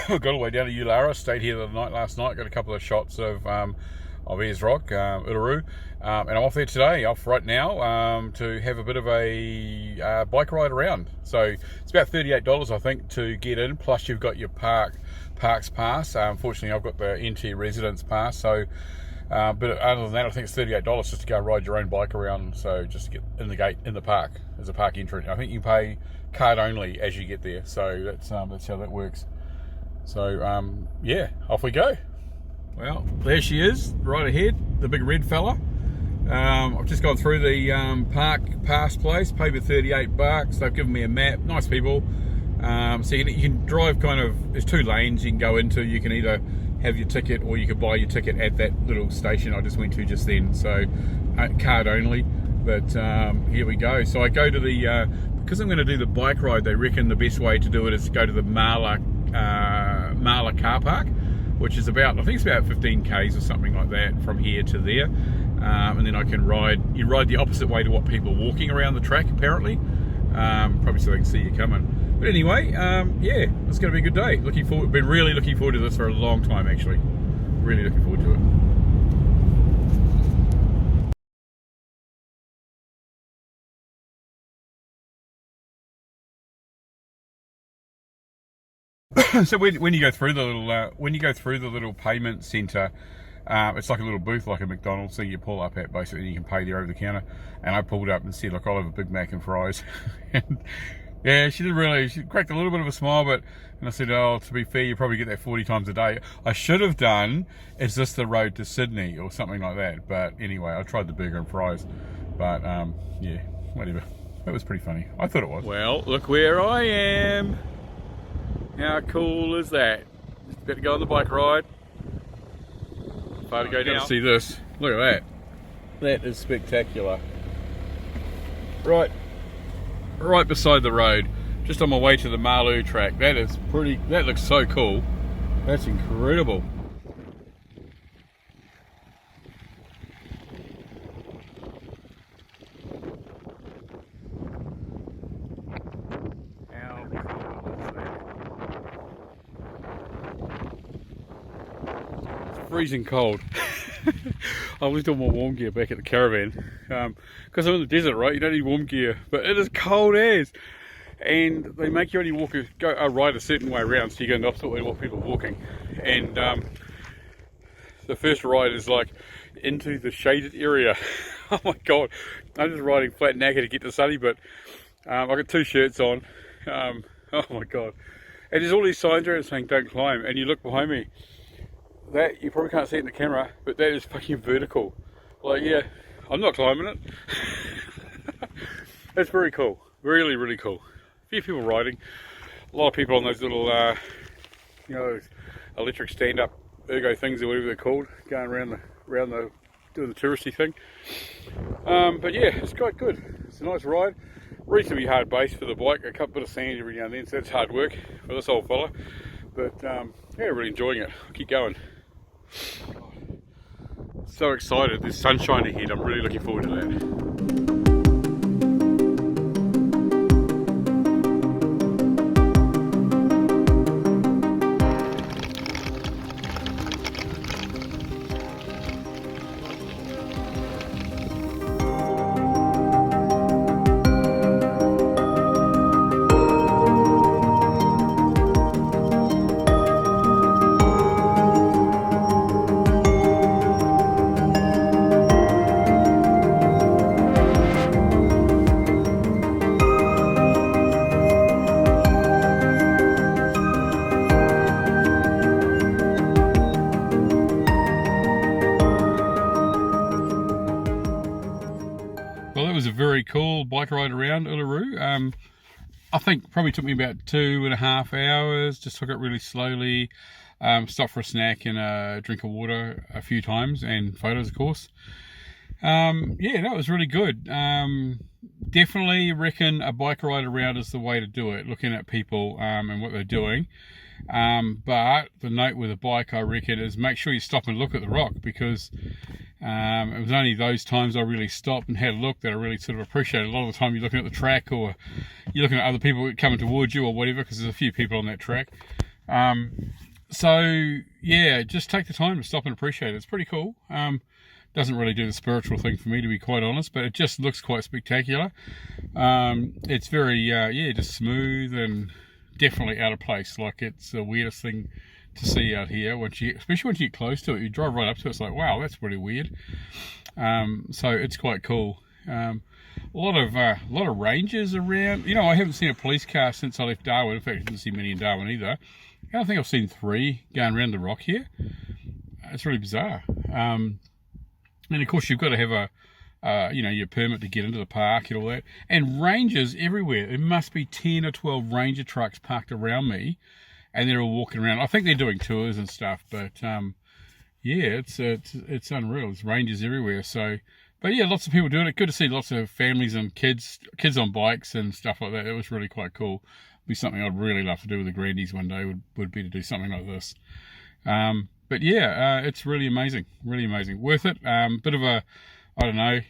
got all the way down to Ulara, stayed here the night last night, got a couple of shots of Ayers Rock, Uluru, and I'm off there today, off right now, to have a bit of a bike ride around. So it's about $38 I think to get in, plus you've got your parks pass. Unfortunately I've got the NT residence pass, so but other than that I think it's $38 just to go ride your own bike around, so just to get in the gate in the park as a park entrant. I think you pay card only as you get there, so that's how that works. So yeah, off we go. Well, there she is, right ahead, the big red fella. I've just gone through the park pass place, paid me $38. They've given me a map, nice people. So you can drive kind of, there's two lanes you can go into. You can either have your ticket or you could buy your ticket at that little station I just went to just then. So card only, but here we go. So I go to the, because I'm going to do the bike ride, they reckon the best way to do it is to go to the Marla car park, which is about, I think it's about 15 k's or something like that from here to there, and then I can you ride the opposite way to what people are walking around the track apparently, probably so they can see you coming. But anyway, yeah, it's going to be a good day. Been really looking forward to this for a long time actually, really looking forward to it. So when you go through the little payment centre, it's like a little booth like a McDonald's, so you pull up at basically and you can pay there over the counter. And I pulled up and said, look, I'll have a Big Mac and fries. And yeah, she cracked a little bit of a smile, and I said, oh, to be fair, you probably get that 40 times a day. I should have done, is this the road to Sydney or something like that? But anyway, I tried the burger and fries, but yeah, whatever. It was pretty funny. I thought it was. Well, look where I am. How cool is that? Just about to go on the bike ride. Far to go down. See this. Look at that. That is spectacular. Right beside the road, just on my way to the Marlu track. That looks so cool. That's incredible. Freezing cold. I was doing my warm gear back at the caravan because I'm in the desert, right? You don't need warm gear, but it is cold as, and they make you only ride a certain way around, so you go the opposite way to what people are walking. And the first ride is like into the shaded area. Oh my god, I'm just riding flat naked to get the sunny bit. I've got two shirts on. Oh my god, and there's all these signs around saying don't climb, and you look behind me. That, you probably can't see it in the camera, but that is fucking vertical. Like, yeah, I'm not climbing it. That's very cool. Really, really cool. A few people riding. A lot of people on those little, you know, electric stand-up ergo things or whatever they're called, going around doing the touristy thing. But yeah, it's quite good. It's a nice ride. Reasonably hard base for the bike. A couple bit of sand every now and then, so that's hard work for this old fella. But yeah, really enjoying it. I'll keep going. So excited, there's sunshine ahead, I'm really looking forward to that. Well, that was a very cool bike ride around Uluru. I think probably took me about 2.5 hours. Just took it really slowly. Stopped for a snack and a drink of water a few times, and photos, of course. Yeah, that was really good. Definitely reckon a bike ride around is the way to do it, looking at people and what they're doing. But the note with a bike, I reckon, is make sure you stop and look at the rock, because it was only those times I really stopped and had a look that I really sort of appreciated. A lot of the time you're looking at the track, or you're looking at other people coming towards you or whatever, because there's a few people on that track. So yeah, just take the time to stop and appreciate it. It's pretty cool. Doesn't really do the spiritual thing for me, to be quite honest, but it just looks quite spectacular. It's very yeah, just smooth and definitely out of place. Like, it's the weirdest thing to see out here, especially once you get close to it. You drive right up to it, it's like, wow, that's pretty weird. So it's quite cool. A lot of rangers around. You know, I haven't seen a police car since I left Darwin. In fact, I didn't see many in Darwin either. I don't think I've seen 3 going around the rock here. It's really bizarre. And of course, you've got to have your permit to get into the park and all that. And rangers everywhere. There must be 10 or 12 ranger trucks parked around me, and they're all walking around. I think they're doing tours and stuff, but yeah, it's unreal. There's rangers everywhere. So, but yeah, lots of people doing it. Good to see lots of families and kids on bikes and stuff like that. It was really quite cool. Be something I'd really love to do with the grandies one day. Would be to do something like this. But yeah, it's really amazing, worth it. Bit of a, I don't know,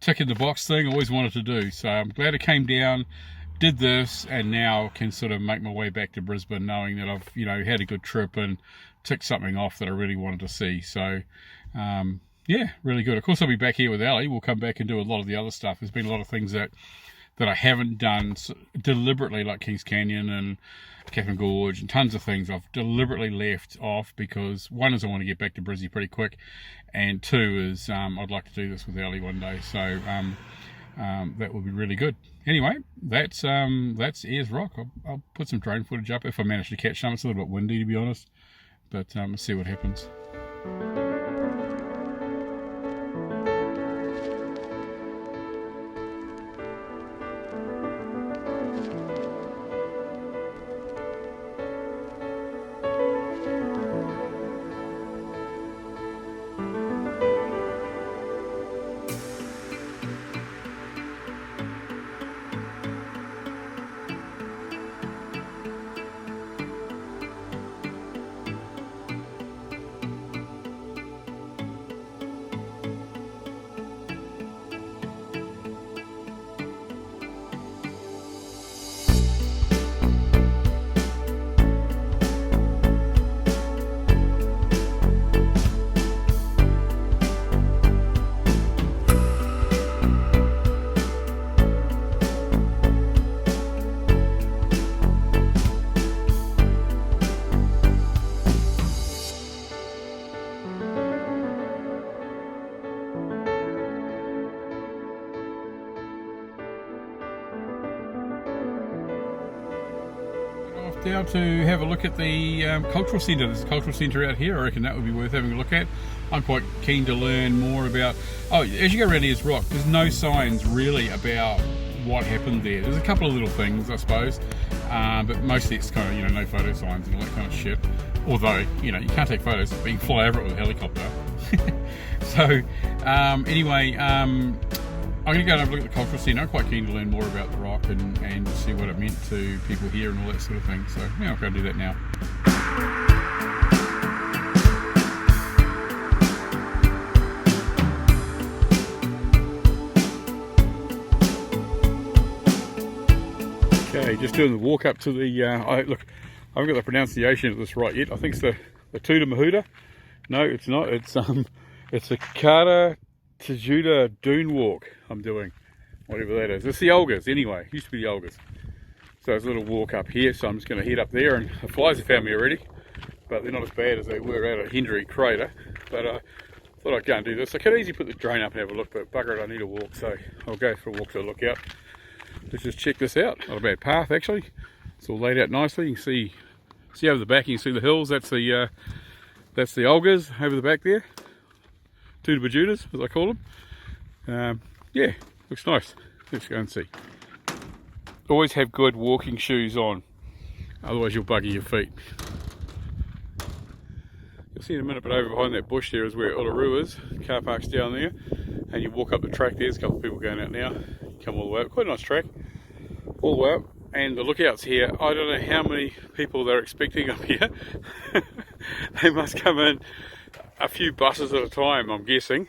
tick in the box thing I always wanted to do. So I'm glad it came down, did this, and now can sort of make my way back to Brisbane, knowing that I've had a good trip and ticked something off that I really wanted to see. So yeah, really good. Of course, I'll be back here with Ali. We'll come back and do a lot of the other stuff. There's been a lot of things that I haven't done deliberately, like Kings Canyon and Captain Gorge and tons of things I've deliberately left off because, one is I want to get back to Brizzy pretty quick, and 2 is I'd like to do this with Ali one day. So that would be really good. Anyway, that's Ayers Rock. I'll put some drone footage up if I manage to catch some. It's a little bit windy, to be honest, but let's see what happens. Down to have a look at the cultural centre. There's a cultural centre out here. I reckon that would be worth having a look at. I'm quite keen to learn more about... Oh, as you go around Ayers Rock, there's no signs really about what happened there. There's a couple of little things, I suppose, but mostly it's kind of, no photo signs and all that kind of shit. Although, you can't take photos, but you can fly over it with a helicopter. So, anyway, I'm going to go and have a look at the cultural centre. I'm quite keen to learn more about the rock and see what it meant to people here and all that sort of thing. So yeah, I'll go do that now. Okay, just doing the walk up to the, look, I haven't got the pronunciation of this right yet. I think it's the Tuda Mahuta. No, it's not. It's the Kara Tajuda Dune Walk I'm doing, whatever that is. It's the Olgas anyway. It used to be the Olgas. So there's a little walk up here, so I'm just going to head up there, and the flies have found me already, but they're not as bad as they were out at Hendry Crater. But I thought I'd go and do this. I could easily put the drone up and have a look, but bugger it, I need a walk, so I'll go for a walk to the lookout. Let's just check this out. Not a bad path actually. It's all laid out nicely. You can see over the back. You can see the hills. That's the Olgas over the back there. Two Bajudas, as I call them. Yeah, looks nice. Let's go and see. Always have good walking shoes on, otherwise you'll bugger your feet. You'll see in a minute, but over behind that bush there is where Uluru is. Car park's down there, and you walk up the track. There's a couple of people going out now. Come all the way up. Quite a nice track, all the way up. And the lookouts here, I don't know how many people they're expecting up here. They must come in a few buses at a time, I'm guessing.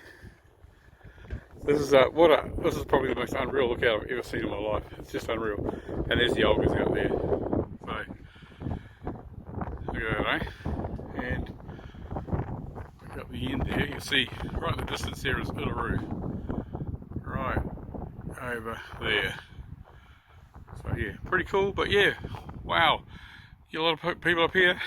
This is this is probably the most unreal lookout I've ever seen in my life. It's just unreal. And there's the Olgas out there. So the end there, you see right in the distance there is Uluru, right over there. So yeah, pretty cool, but yeah, wow, get a lot of people up here.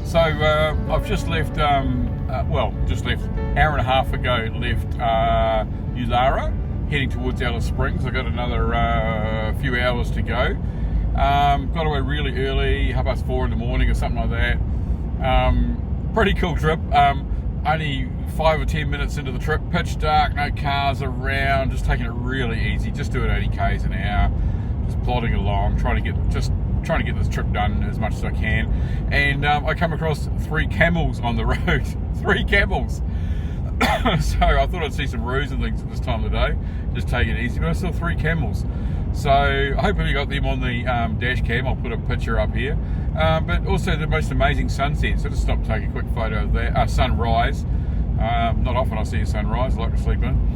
So I've just left, just left, hour and a half ago, left Ulara, heading towards Alice Springs. I've got another few hours to go. Got away really early, 4:30 in the morning or something like that. Pretty cool trip. Only 5 or 10 minutes into the trip, pitch dark, no cars around, just taking it really easy, just doing 80 k's an hour, just plodding along, trying to get this trip done as much as I can. And I come across 3 camels on the road. 3 camels. So I thought I'd see some roos and things at this time of the day, just take it easy, but I saw 3 camels. So hopefully you got them on the dash cam. I'll put a picture up here. But also the most amazing sunset. So just stop and take a quick photo of that. Sunrise. Not often I see a sunrise, I like to sleep in.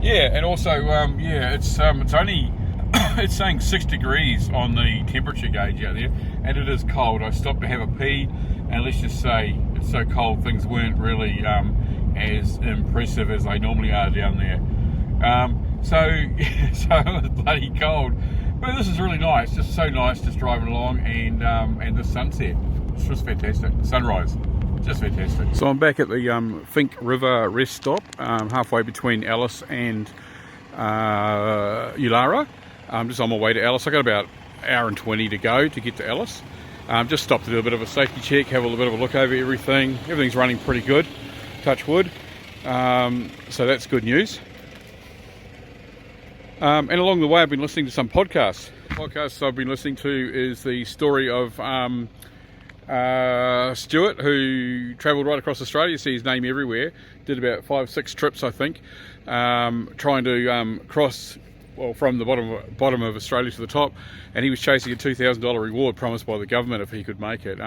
Yeah, and also, it's only, it's saying 6 degrees on the temperature gauge out there, and it is cold. I stopped to have a pee, and let's just say it's so cold, things weren't really as impressive as they normally are down there. So it was bloody cold, but this is really nice, just so nice, just driving along, and the sunset, it's just fantastic, sunrise. Just fantastic. So I'm back at the Fink River rest stop, halfway between Alice and Ulara. I'm just on my way to Alice. I got about an hour and 20 to go to get to Alice. Just stopped to do a bit of a safety check, have a little bit of a look over everything. Everything's running pretty good, touch wood. So that's good news. And along the way I've been listening to some podcasts. The podcast I've been listening to is the story of Stuart, who travelled right across Australia. You see his name everywhere. Did about 5-6 trips, I think, trying to cross, from the bottom of Australia to the top, and he was chasing a $2,000 reward promised by the government if he could make it.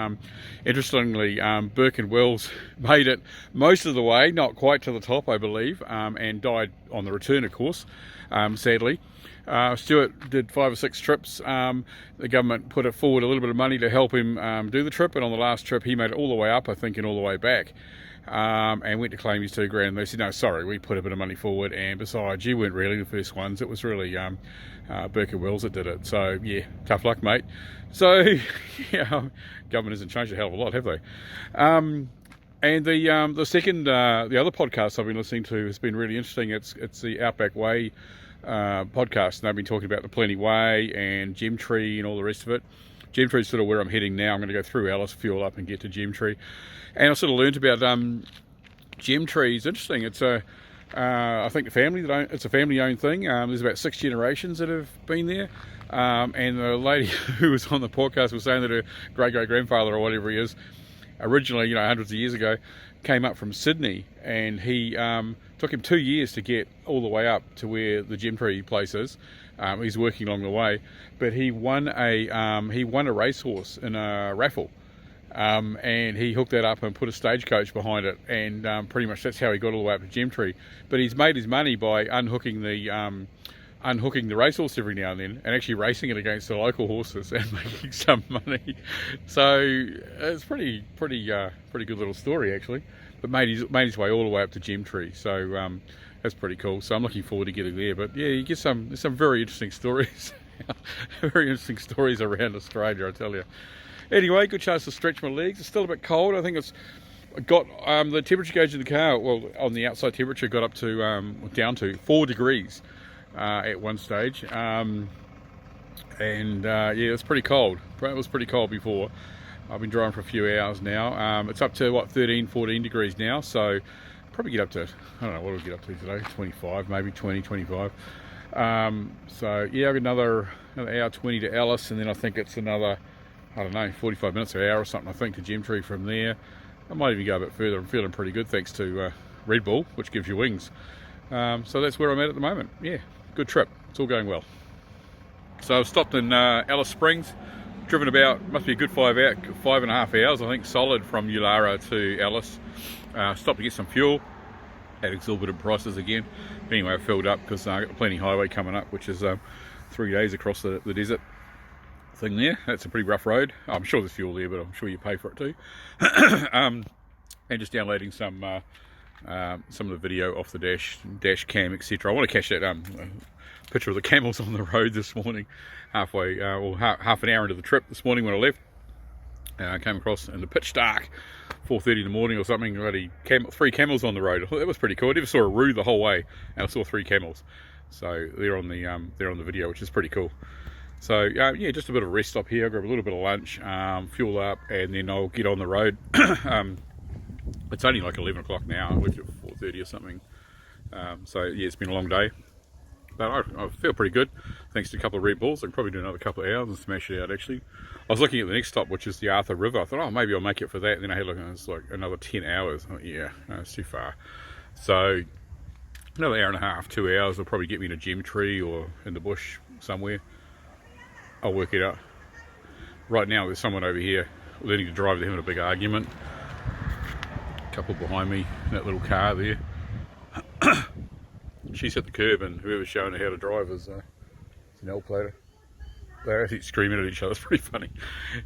Interestingly, Burke and Wells made it most of the way, not quite to the top, I believe, and died on the return, of course, sadly. Stuart did 5 or 6 trips. The government put forward a little bit of money to help him do the trip, and on the last trip he made it all the way up, I think, and all the way back, and went to claim his $2,000, and they said, no, sorry, we put a bit of money forward, and besides, you weren't really the first ones, it was really Burke and Wells that did it. So yeah, tough luck, mate. So yeah, government hasn't changed a hell of a lot, have they? And the second, the other podcast I've been listening to has been really interesting. It's the Outback Way podcast, and they've been talking about the Plenty Way and Gemtree and all the rest of it. Gemtree is sort of where I'm heading now. I'm going to go through Alice, fuel up, and get to Gemtree. And I sort of learned about Gemtree. It's interesting. It's I think it's a family-owned thing. There's about 6 generations that have been there. And the lady who was on the podcast was saying that her great-great-grandfather, or whatever he is, originally, hundreds of years ago, came up from Sydney, and he took him 2 years to get all the way up to where the Gemtree place is. He's working along the way, but he won a racehorse in a raffle, and he hooked that up and put a stagecoach behind it, and pretty much that's how he got all the way up to Gemtree. But he's made his money by unhooking the racehorse every now and then, and actually racing it against the local horses and making some money. So it's pretty good little story, actually. But made his way all the way up to Gemtree. So that's pretty cool. So I'm looking forward to getting there. But yeah, there's some very interesting stories. Very interesting stories around Australia, I tell you. Anyway, good chance to stretch my legs. It's still a bit cold. I think it's got the temperature gauge in the car, well, on the outside temperature got up to down to 4 degrees at one stage. Yeah, it's pretty cold. It was pretty cold before. I've been driving for a few hours now. It's up to what, 13, 14 degrees now, so probably get up to, I don't know what we'll get up to today, 25, maybe 20, 25. So yeah, I've got another hour 20 to Alice, and then I think it's another, I don't know, 45 minutes or an hour or something, I think, to Gemtree from there. I might even go a bit further. I'm feeling pretty good thanks to Red Bull, which gives you wings. So that's where I'm at the moment. Yeah, good trip. It's all going well. So I've stopped in Alice Springs, driven about, must be a good 5.5 hours, I think, solid from Ulara to Alice. Stopped to get some fuel at exorbitant prices again. But anyway, I filled up because I've got the Plenty Highway coming up, which is 3 days across the desert thing there. That's a pretty rough road. I'm sure there's fuel there, but I'm sure you pay for it too. And just downloading some of the video off the dash cam, etc. I want to catch that picture of the camels on the road this morning, half an hour into the trip this morning when I left. I came across in the pitch dark, 4:30 in the morning or something, already 3 camels on the road. That was pretty cool. I never saw a roo the whole way, and I saw 3 camels. So they're on the video, which is pretty cool. So yeah, just a bit of a rest stop here. I'll grab a little bit of lunch, fuel up, and then I'll get on the road. It's only like 11 o'clock now. I left at 4:30 or something. So yeah, it's been a long day, but I feel pretty good thanks to a couple of Red Bulls. I can probably do another couple of hours and smash it out. Actually, I was looking at the next stop, which is the Arthur River. I thought, oh, maybe I'll make it for that. And then I had a look, and it's like another 10 hours. I thought, yeah, no, it's too far. So another hour and a half, 2 hours will probably get me to Gemtree or in the bush somewhere. I'll work it out. Right now there's someone over here learning to drive. They're having a big argument. A couple behind me in that little car there. She's hit the curb, and whoever's showing her how to drive is an L-plater. They're actually screaming at each other. It's pretty funny.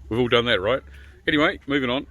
We've all done that, right? Anyway, moving on.